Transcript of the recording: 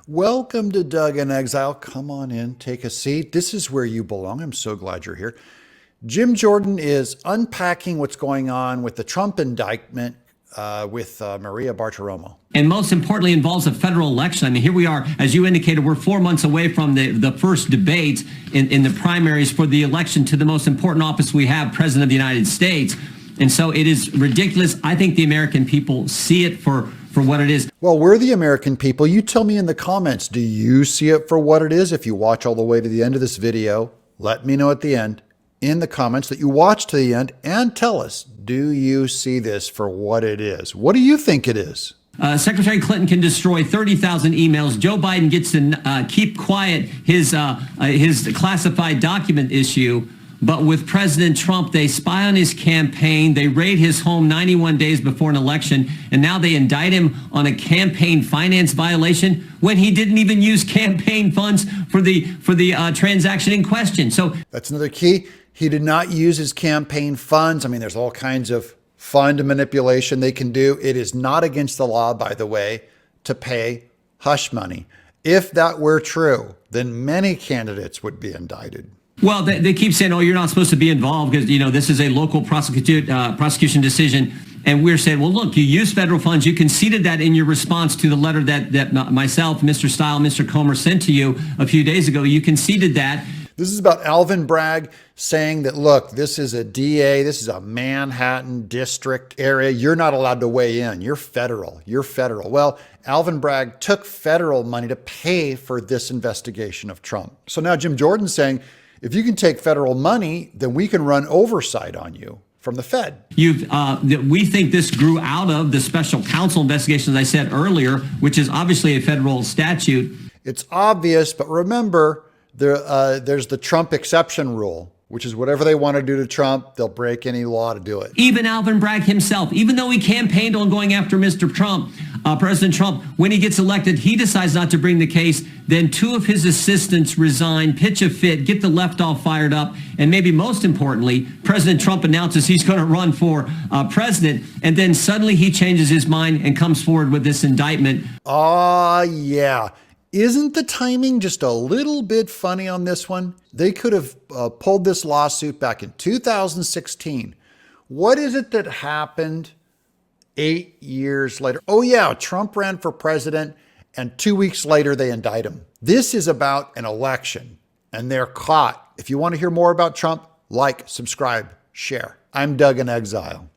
Welcome to Doug in Exile. Come on in, take a seat. This is where you belong. I'm so glad you're here. Jim Jordan is unpacking what's going on with the Trump indictment with Maria Bartiromo. And most importantly, involves a federal election. I mean, here we are, as you indicated, we're 4 months away from the first debate in the primaries for the election to the most important office we have, President of the United States. And so it is ridiculous. I think the American people see it for what it is. Well, we're the American people. You tell me in the comments, do you see it for what it is? If you watch all the way to the end of this video, let me know at the end in the comments that you watched to the end and tell us, do you see this for what it is? What do you think it is? Secretary Clinton can destroy 30,000 emails. Joe Biden gets to keep quiet his classified document issue. But with President Trump, they spy on his campaign. They raid his home 91 days before an election. And now they indict him on a campaign finance violation when he didn't even use campaign funds for the transaction in question. So that's another key. He did not use his campaign funds. I mean, there's all kinds of fund manipulation they can do. It is not against the law, by the way, to pay hush money. If that were true, then many candidates would be indicted. Well, they keep saying, oh, you're not supposed to be involved because, you know, this is a local prosecution decision. And we're saying, well, look, you used federal funds. You conceded that in your response to the letter that myself, Mr. Stile, Mr. Comer sent to you a few days ago. You conceded that. This is about Alvin Bragg saying that, look, this is a DA. This is a Manhattan district area. You're not allowed to weigh in. You're federal. You're federal. Well, Alvin Bragg took federal money to pay for this investigation of Trump. So now Jim Jordan's saying, if you can take federal money, then we can run oversight on you from the Fed. We think this grew out of the special counsel investigation, as I said earlier, which is obviously a federal statute. It's obvious, but remember, there's the Trump exception rule, which is whatever they want to do to Trump, they'll break any law to do it. Even Alvin Bragg himself, even though he campaigned on going after Mr. Trump, President Trump, when he gets elected, he decides not to bring the case. Then two of his assistants resign, pitch a fit, get the left all fired up. And maybe most importantly, President Trump announces he's going to run for president. And then suddenly he changes his mind and comes forward with this indictment. Yeah. Isn't the timing just a little bit funny on this one? They could have pulled this lawsuit back in 2016. What is it that happened 8 years later? Oh yeah, Trump ran for president and 2 weeks later they indict him. This is about an election and they're caught. If you want to hear more about Trump, like, subscribe, share. I'm Doug in Exile.